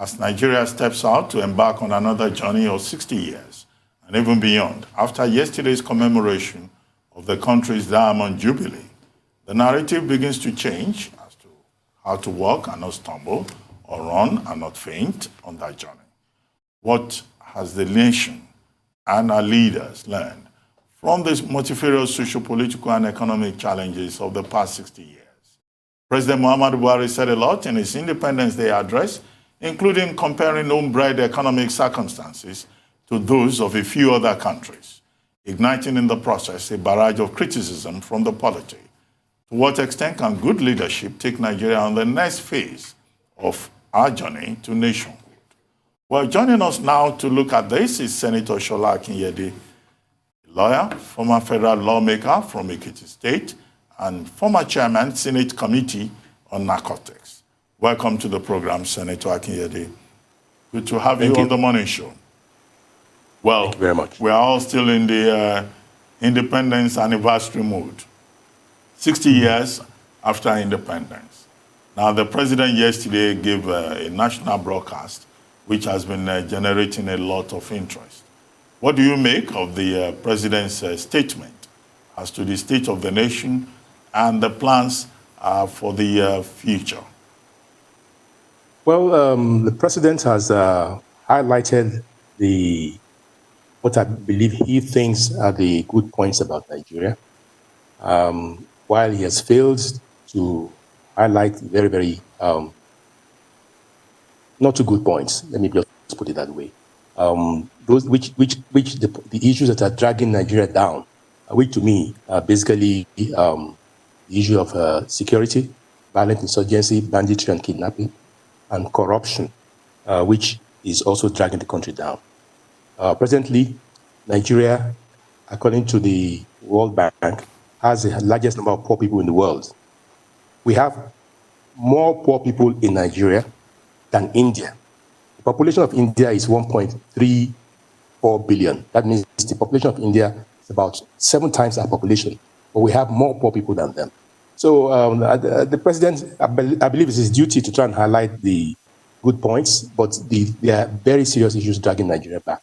as Nigeria steps out to embark on another journey of 60 years and even beyond. After yesterday's commemoration of the country's Diamond Jubilee, the narrative begins to change as to how to walk and not stumble, or run and not faint on that journey. What has the nation and our leaders learned from the multifarious social, political, and economic challenges of the past 60 years? President Muhammadu Buhari said a lot in his Independence Day address, including comparing home-bred economic circumstances to those of a few other countries, igniting in the process a barrage of criticism from the polity. To what extent can good leadership take Nigeria on the next phase of our journey to nationhood? Well, joining us now to look at this is Senator Sola Akinyede, a lawyer, former federal lawmaker from Ekiti State, and former chairman, Senate Committee on Narcotics. Welcome to the program, Senator Akinyede. Good to have you on the morning show. Well, thank you very much. We are all still in the independence anniversary mood. 60 years after independence. Now, the president yesterday gave a national broadcast, which has been generating a lot of interest. What do you make of the president's statement as to the state of the nation and the plans for the future? Well, the president has highlighted what I believe he thinks are the good points about Nigeria, while he has failed to highlight very, very not too good points. Let me just put it that way. Those the issues that are dragging Nigeria down, which to me are basically the issue of security, violent insurgency, banditry and kidnapping, and corruption, which is also dragging the country down. Presently, Nigeria, according to the World Bank, has the largest number of poor people in the world. We have more poor people in Nigeria than India. The population of India is 1.34 billion. That means the population of India is about 7 times our population, but we have more poor people than them. So the president, I believe it's his duty to try and highlight the good points, but there are very serious issues dragging Nigeria back,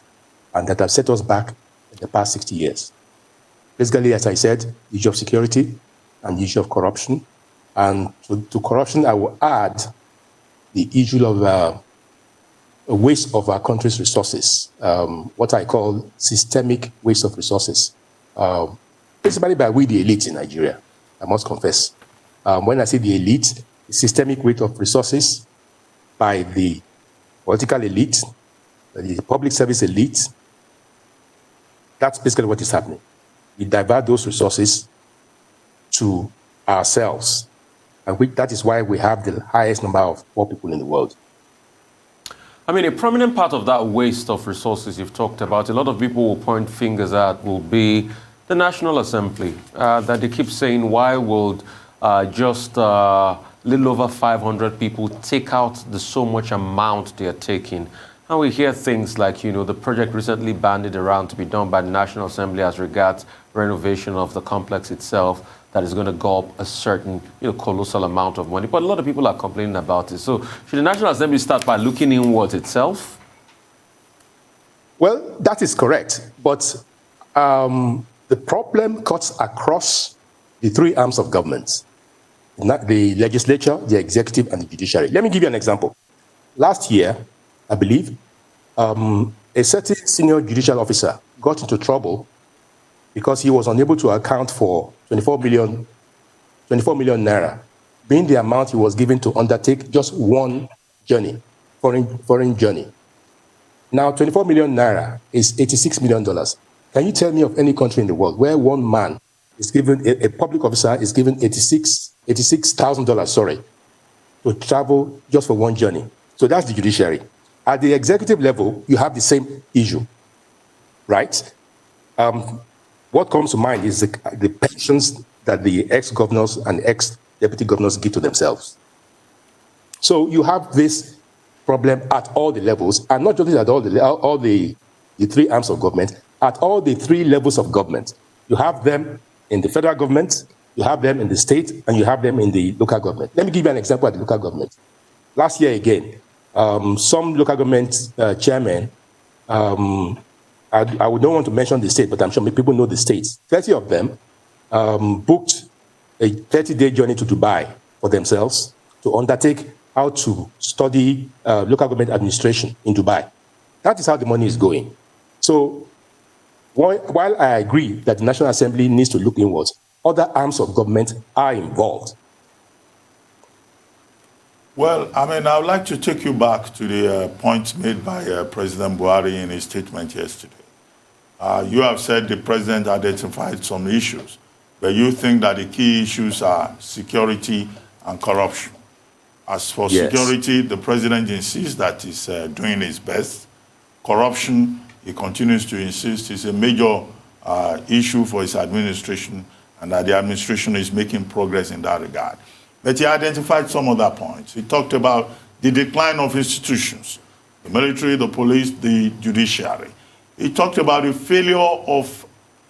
and that have set us back in the past 60 years. Basically, as I said, the issue of security and the issue of corruption. And to corruption, I will add the issue of a waste of our country's resources, what I call systemic waste of resources, principally by we, the elite in Nigeria, I must confess. When I say the elite, the systemic waste of resources by the political elite, the public service elite, that's basically what is happening. We divert those resources to ourselves, and that is why we have the highest number of poor people in the world. I mean, a prominent part of that waste of resources you've talked about, a lot of people will point fingers at, will be the National Assembly, that they keep saying, why would just little over 500 people take out the so much amount they are taking? And we hear things like, the project recently banded around to be done by the National Assembly as regards renovation of the complex itself, that is going to go up a certain, colossal amount of money. But a lot of people are complaining about it. So should the National Assembly start by looking inwards itself? Well, that is correct. But the problem cuts across the 3 arms of government: the legislature, the executive, and the judiciary. Let me give you an example. Last year, I believe, a certain senior judicial officer got into trouble because he was unable to account for 24 million naira, being the amount he was given to undertake just one journey, foreign journey. Now, 24 million naira is $86 million. Can you tell me of any country in the world where one man is given, a public officer is given $86,000, to travel just for one journey? So that's the judiciary. At the executive level, you have the same issue, right? What comes to mind is the pensions that the ex-governors and ex-deputy governors give to themselves. So you have this problem at all the levels, and not just at all the 3 arms of government, at all the 3 levels of government. You have them in the federal government, you have them in the state, and you have them in the local government. Let me give you an example at the local government. Last year again, some local government chairmen, I would not want to mention the state, but I'm sure people know the states. 30 of them booked a 30-day journey to Dubai for themselves to undertake how to study local government administration in Dubai. That is how the money is going. So while I agree that the National Assembly needs to look inwards, other arms of government are involved. Well, I mean, I would like to take you back to the points made by President Buhari in his statement yesterday. You have said the president identified some issues, but you think that the key issues are security and corruption. As for security, the president insists that he's doing his best. Corruption, he continues to insist, is a major issue for his administration, and that the administration is making progress in that regard. But he identified some other points. He talked about the decline of institutions, the military, the police, the judiciary. He talked about the failure of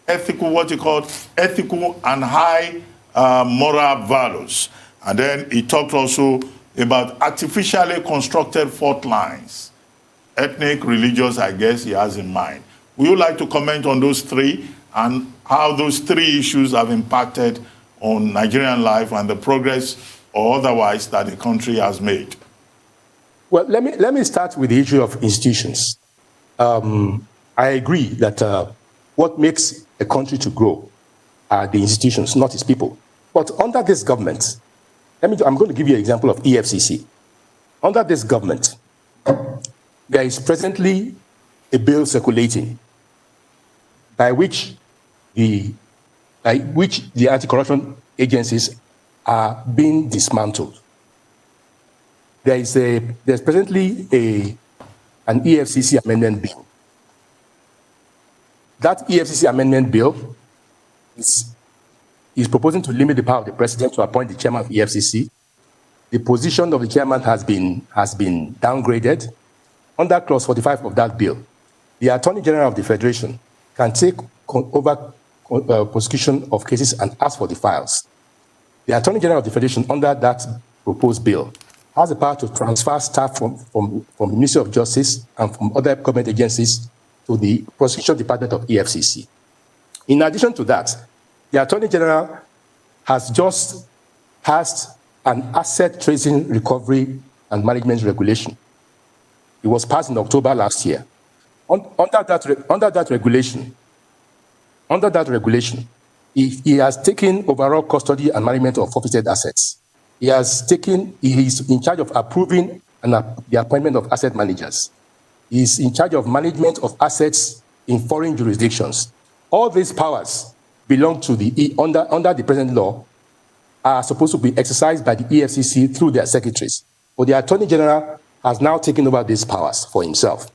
ethical, what he called ethical and high moral values. And then he talked also about artificially constructed fault lines, ethnic, religious, I guess he has in mind. Would you like to comment on those three and how those three issues have impacted on Nigerian life and the progress or otherwise that the country has made? Well, let me start with the issue of institutions. I agree that what makes a country to grow are the institutions, not its people. But under this government, I'm going to give you an example of EFCC. Under this government, there is presently a bill circulating by which the anti-corruption agencies are being dismantled. There's presently an EFCC amendment bill. That EFCC amendment bill is proposing to limit the power of the president to appoint the chairman of EFCC. The position of the chairman has been downgraded. Under clause 45 of that bill, the Attorney General of the Federation can take over prosecution of cases and ask for the files. The Attorney General of the Federation, under that proposed bill, has the power to transfer staff from the Ministry of Justice and from other government agencies to the prosecution department of EFCC. In addition to that, the Attorney General has just passed an asset tracing, recovery, and management regulation. It was passed in October last year. Under that regulation, he has taken overall custody and management of forfeited assets. He is in charge of approving the appointment of asset managers. He is in charge of management of assets in foreign jurisdictions. All these powers belong to under the present law are supposed to be exercised by the EFCC through their secretaries. But the Attorney General has now taken over these powers for himself.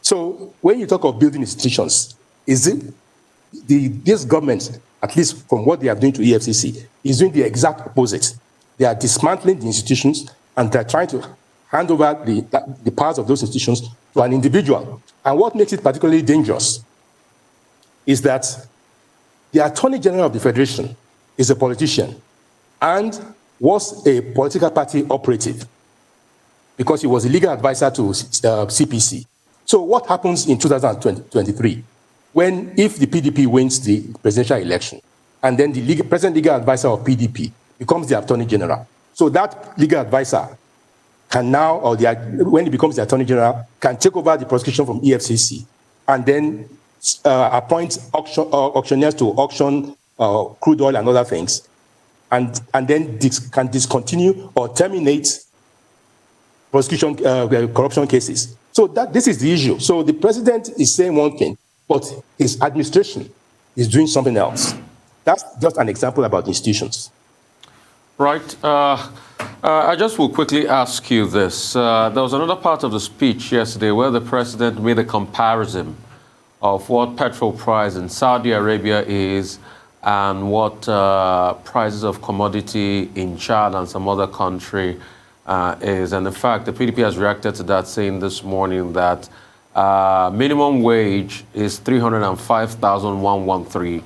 So when you talk of building institutions, this government, at least from what they are doing to EFCC, is doing the exact opposite. They are dismantling the institutions and they're trying to hand over the powers of those institutions to an individual. And what makes it particularly dangerous is that the Attorney General of the Federation is a politician and was a political party operative because he was a legal advisor to CPC. So what happens in 2023 if the PDP wins the presidential election and then the present legal advisor of PDP becomes the Attorney General? So that legal advisor can now, when he becomes the Attorney General, can take over the prosecution from EFCC and then appoint auctioneers to auction crude oil and other things, and then can discontinue or terminate prosecution corruption cases. So this is the issue. So the president is saying one thing, but his administration is doing something else. That's just an example about institutions. Right. I just will quickly ask you this. There was another part of the speech yesterday where the president made a comparison of what petrol price in Saudi Arabia is and what prices of commodity in Chad and some other country is. And in fact, the PDP has reacted to that, saying this morning that minimum wage is 305,113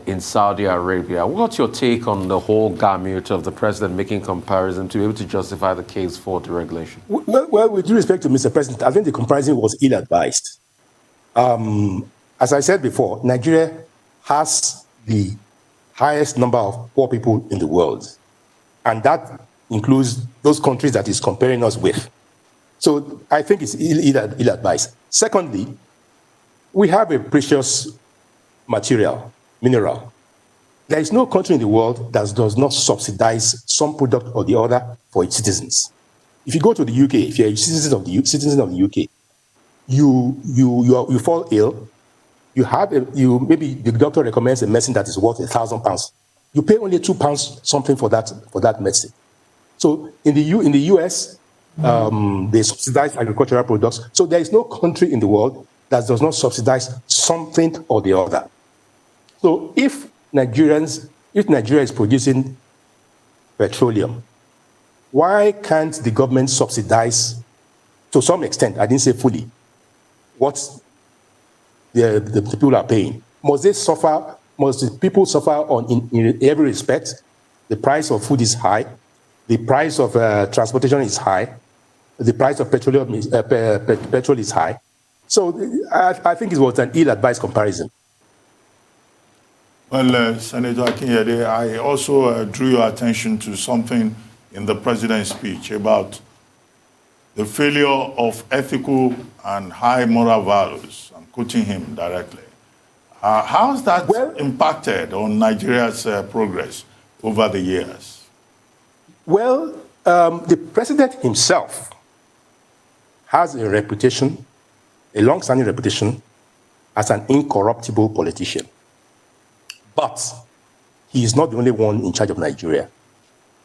in Saudi Arabia. What's your take on the whole gamut of the president making comparison to be able to justify the case for deregulation? Well, with due respect to Mr. President, I think the comparison was ill-advised. As I said before, Nigeria has the highest number of poor people in the world, and that includes those countries that he's comparing us with. So I think it's ill-advised. Secondly, we have a precious mineral. There is no country in the world that does not subsidize some product or the other for its citizens. If you go to the UK, if you're a citizen of the UK, you fall ill, maybe the doctor recommends a medicine that is worth £1,000. You pay only £2 something for that medicine. So in the US, they subsidize agricultural products. So there is no country in the world that does not subsidize something or the other. So if Nigeria is producing petroleum, why can't the government subsidize, to some extent, I didn't say fully, what the people are paying? Must the people suffer in every respect? The price of food is high, the price of transportation is high, the price of petrol is high. So I think it was an ill-advised comparison. Well, Senator Akinyede, I also drew your attention to something in the president's speech about the failure of ethical and high moral values. I'm quoting him directly. How has that impacted on Nigeria's progress over the years? Well, the president himself has a reputation, a long-standing reputation, as an incorruptible politician. But he is not the only one in charge of Nigeria.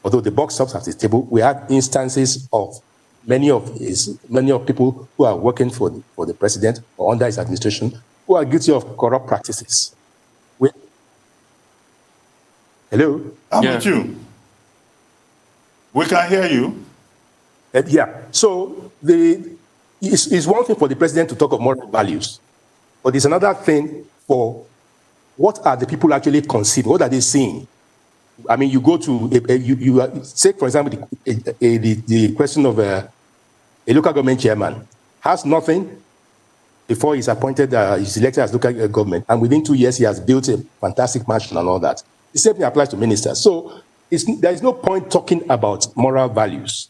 Although the buck stops at his table, we have instances of many of people who are working for the president or under his administration who are guilty of corrupt practices. Hello? I'm with you. We can hear you. Yeah. So it's one thing for the president to talk of moral values, but it's another thing for what are the people actually conceiving? What are they seeing? I mean, you go to, take, for example, the question of a local government chairman has nothing before he's appointed, he's elected as local government, and within 2 years, he has built a fantastic mansion and all that. The same thing applies to ministers. So there is no point talking about moral values,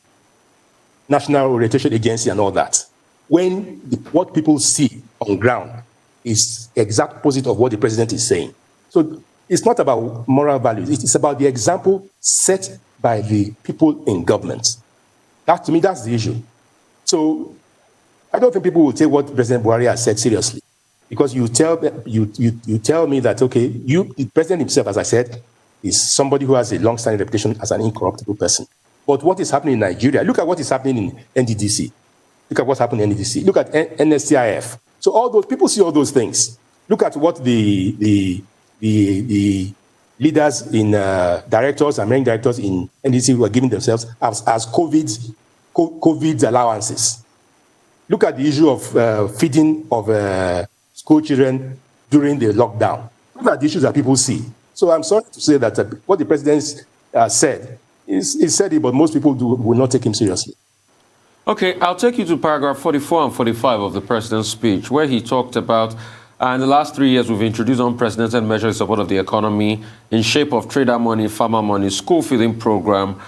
national orientation agency and all that, when what people see on ground is exact opposite of what the president is saying. So it's not about moral values. It's about the example set by the people in government. That, to me, that's the issue. So I don't think people will take what President Buhari has said seriously, because you tell me that, okay, the president himself, as I said, is somebody who has a long-standing reputation as an incorruptible person. But what is happening in Nigeria? Look at what is happening in NDDC. Look at what's happening in NDDC. Look at NSCIF. So all those people see all those things. Look at what the leaders in directors and main directors in NDC were giving themselves as COVID allowances. Look at the issue of feeding of school children during the lockdown. Those are the issues that people see. So I'm sorry to say that what the president said is said it, but most people will not take him seriously. Okay, I'll take you to paragraph 44 and 45 of the president's speech, where he talked about, in the last 3 years, we've introduced unprecedented measures in support of the economy in shape of trader money, farmer money, school feeding program,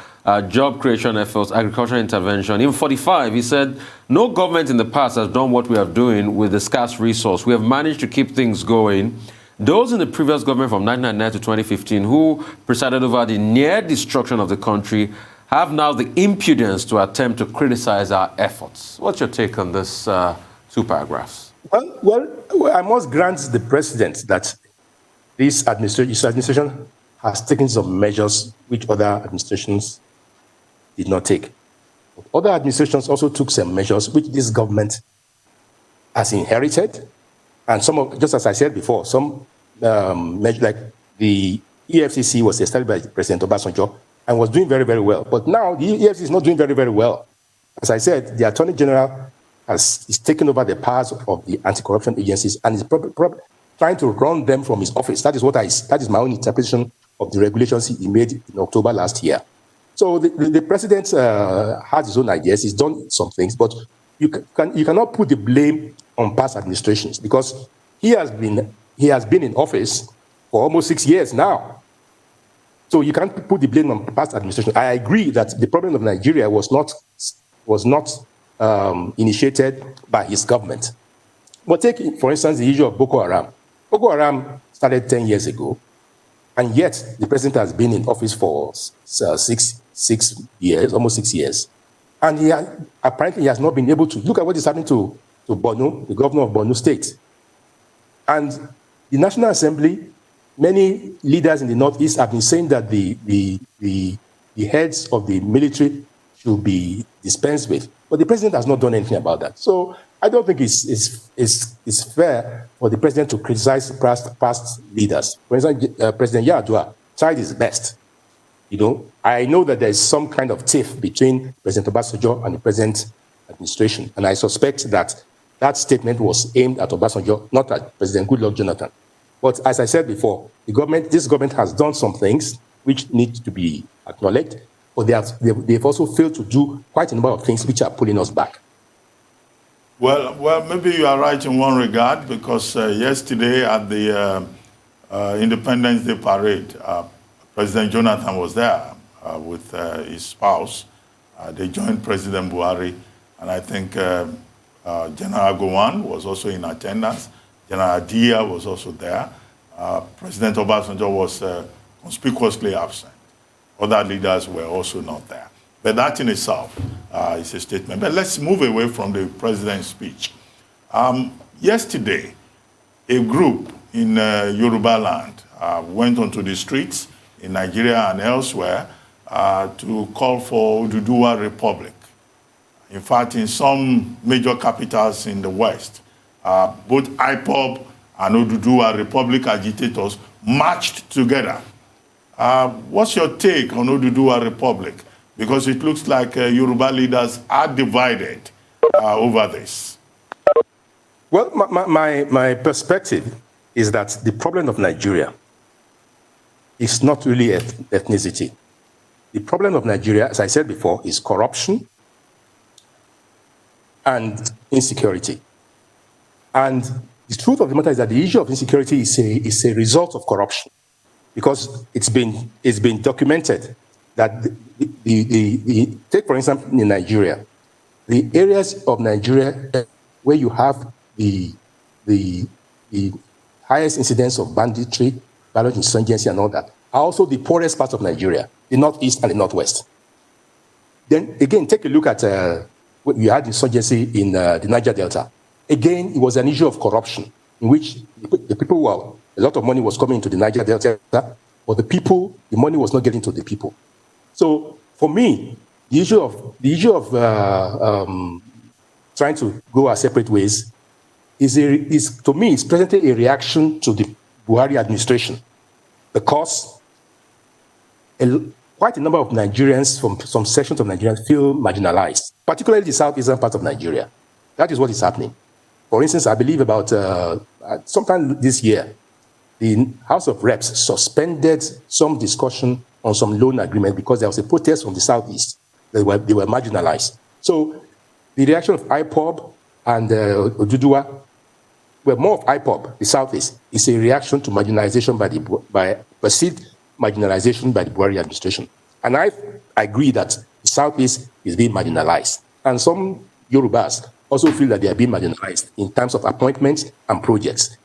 job creation efforts, agricultural intervention. In 45, he said, no government in the past has done what we are doing with the scarce resource. We have managed to keep things going. Those in the previous government from 1999 to 2015 who presided over the near destruction of the country have now the impudence to attempt to criticize our efforts. What's your take on this two paragraphs? Well, I must grant the president that his administration has taken some measures which other administrations did not take. Other administrations also took some measures which this government has inherited, and some of, just as I said before, some measures like the EFCC was established by President Obasanjo and was doing very, very well. But now the EFCC is not doing very, very well. As I said, the Attorney General is taking over the powers of the anti-corruption agencies and is trying to run them from his office. That is my own interpretation of the regulations he made in October last year. So the president has his own ideas. He's done some things, but you cannot put the blame on past administrations, because he has been in office for almost 6 years now. So you can't put the blame on past administration. I agree that the problem of Nigeria was not initiated by his government. But take, for instance, the issue of Boko Haram. Boko Haram started 10 years ago, and yet the president has been in office for 6 years, almost 6 years. And apparently he has not been able to. Look at what is happening to Borno, the governor of Borno State. And the National Assembly, many leaders in the Northeast have been saying that the heads of the military should be dispensed with. But the president has not done anything about that. So I don't think it's fair for the president to criticize past leaders. For example, President Yar'Adua tried his best. I know that there is some kind of tiff between President Obasanjo and the present administration, and I suspect that statement was aimed at Obasanjo, not at President Goodluck Jonathan. But as I said before, this government has done some things which need to be acknowledged, but they've also failed to do quite a number of things which are pulling us back. Well, maybe you are right in one regard, because yesterday at the Independence Day parade, President Jonathan was there with his spouse. They joined President Buhari, and I think General Gowon was also in attendance. General Dia was also there. President Obasanjo was conspicuously absent. Other leaders were also not there. But that in itself is a statement. But let's move away from the president's speech. Yesterday, a group in Yoruba land went onto the streets in Nigeria and elsewhere to call for Oduduwa Republic. In fact, in some major capitals in the West, both IPOB and Oduduwa Republic agitators marched together. What's your take on Oduduwa Republic? Because it looks like Yoruba leaders are divided over this. Well, my perspective is that the problem of Nigeria is not really ethnicity. The problem of Nigeria, as I said before, is corruption and insecurity. And the truth of the matter is that the issue of insecurity is a result of corruption, because it's been documented that take for instance in Nigeria, the areas of Nigeria where you have the highest incidence of banditry, violent insurgency, and all that, are also the poorest parts of Nigeria, the Northeast and the Northwest. Then again, take a look at what we had insurgency in the Niger Delta. Again, it was an issue of corruption, in which the people were, a lot of money was coming into the Niger Delta, but the money was not getting to the people. So for me, the issue of trying to go our separate ways is to me, it's presently a reaction to the Buhari administration, because quite a number of Nigerians from some sections of Nigerians feel marginalized, particularly the southeastern part of Nigeria. That is what is happening. For instance, I believe about sometime this year, the House of Reps suspended some discussion on some loan agreement because there was a protest from the southeast. They were marginalized. So the reaction of IPOB and Oduduwa, well, more of IPOB, the southeast, is a reaction to marginalization by perceived marginalization by the Buhari administration. And I agree that the southeast is being marginalized. And some Yorubas also feel that they are being marginalized in terms of appointments and projects.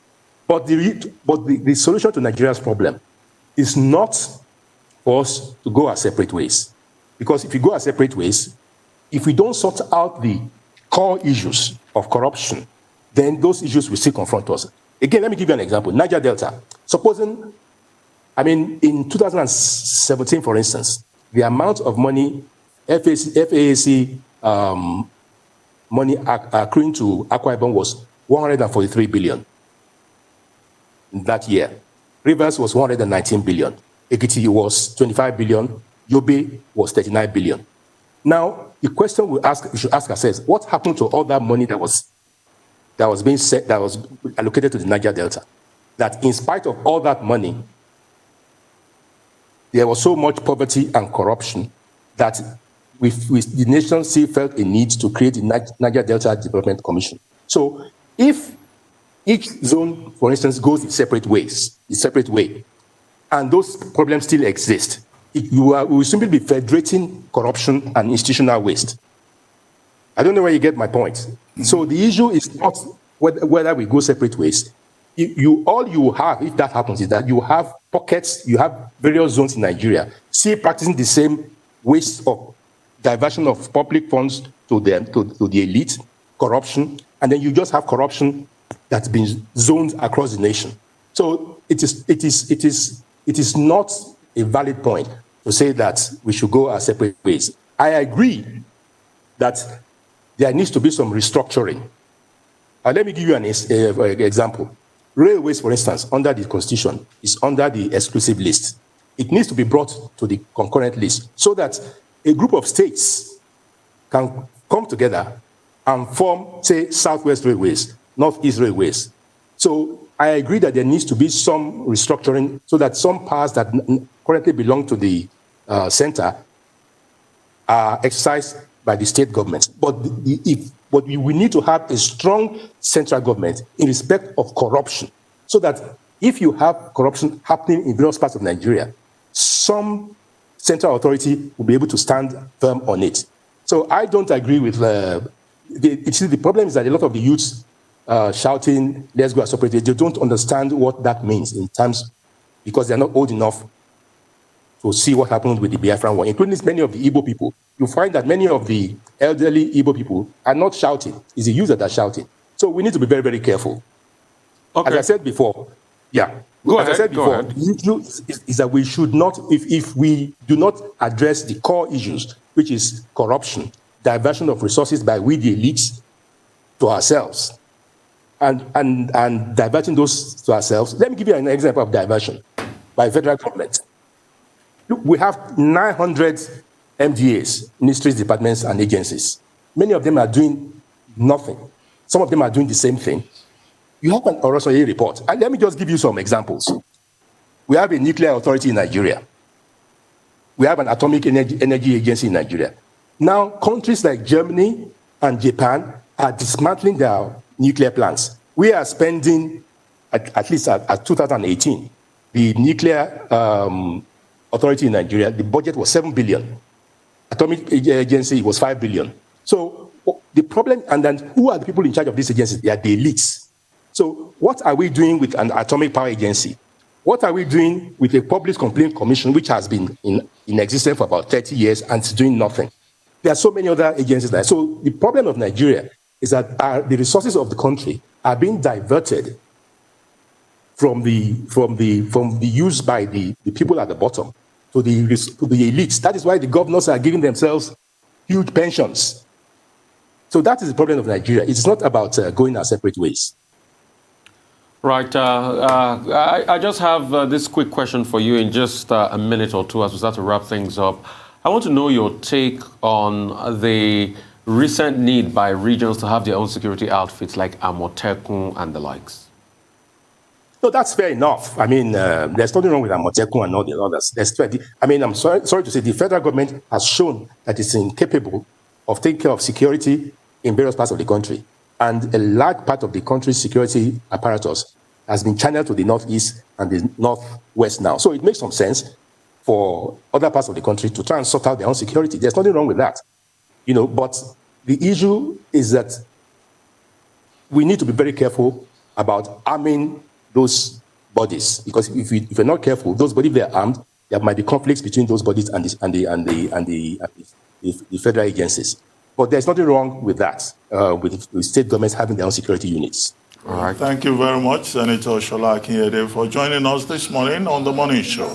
But the solution to Nigeria's problem is not for us to go our separate ways. Because if we go our separate ways, if we don't sort out the core issues of corruption, then those issues will still confront us. Again, let me give you an example. Niger Delta. Supposing, in 2017, for instance, the amount of money, FAAC money accruing to Akwa Ibom was 143 billion that year. Rivers was 119 billion. Ekiti was 25 billion. Yobe was 39 billion. Now, the question we should ask ourselves, what happened to all that money that was allocated to the Niger Delta? that in spite of all that money, there was so much poverty and corruption that the nation still felt a need to create the Niger Delta Development Commission. So if each zone, for instance, goes in separate ways, and those problems still exist, we will simply be federating corruption and institutional waste. I don't know where you get my point. Mm-hmm. So the issue is not whether we go separate ways. All you have, if that happens, is that you have pockets, you have various zones in Nigeria still practicing the same waste of diversion of public funds to the elite, corruption, and then you just have corruption that's been zoned across the nation. So it is not a valid point to say that we should go our separate ways. I agree that there needs to be some restructuring. Let me give you an example. Railways, for instance, under the Constitution, is under the exclusive list. It needs to be brought to the concurrent list so that a group of states can come together and form, say, Southwest Railways, Northeast Railways. So I agree that there needs to be some restructuring so that some powers that currently belong to the center are exercised by the state governments. But we need to have a strong central government in respect of corruption, so that if you have corruption happening in various parts of Nigeria, some central authority will be able to stand firm on it. So I don't agree with the problem is that a lot of the youths shouting, let's go separate, they don't understand what that means in terms, because they're not old enough to see what happened with the Biafran War, including many of the Igbo people. You find that many of the elderly Igbo people are not shouting. It's the youth that are shouting. So we need to be very, very careful. Okay. As I said before, the issue is that we should not, if we do not address the core issues, which is corruption, diversion of resources by we the elites to ourselves, and diverting those to ourselves. Let me give you an example of diversion by federal government. Look, we have 900 MDAs, ministries, departments, and agencies. Many of them are doing nothing. Some of them are doing the same thing. You have an Orosanye report. And let me just give you some examples. We have a nuclear authority in Nigeria. We have an atomic energy agency in Nigeria. Now, countries like Germany and Japan are dismantling their nuclear plants. We are spending, at least at 2018, the nuclear authority in Nigeria, the budget was 7 billion. Atomic agency was 5 billion. So the problem, and then who are the people in charge of these agencies? They are the elites. So what are we doing with an atomic power agency? What are we doing with a public complaint commission, which has been in existence for about 30 years and is doing nothing? There are so many other agencies there. So the problem of Nigeria is that the resources of the country are being diverted from the use by the people at the bottom to the elites. That is why the governors are giving themselves huge pensions. So that is the problem of Nigeria. It's not about going our separate ways. Right. I just have this quick question for you in just a minute or two as we start to wrap things up. I want to know your take on the recent need by regions to have their own security outfits like Amotekun and the likes. No, that's fair enough. I mean, there's nothing wrong with Amotekun and all the others. I'm sorry to say the federal government has shown that it's incapable of taking care of security in various parts of the country. And a large part of the country's security apparatus has been channeled to the northeast and the northwest now. So it makes some sense for other parts of the country to try and sort out their own security. There's nothing wrong with that. But the issue is that we need to be very careful about arming those bodies, because if we're not careful, those bodies, if they're armed, there might be conflicts between those bodies and the federal agencies. But there's nothing wrong with that, with state governments having their own security units. All right. Thank you very much, Senator Sola Akinyede, for joining us this morning on The Morning Show.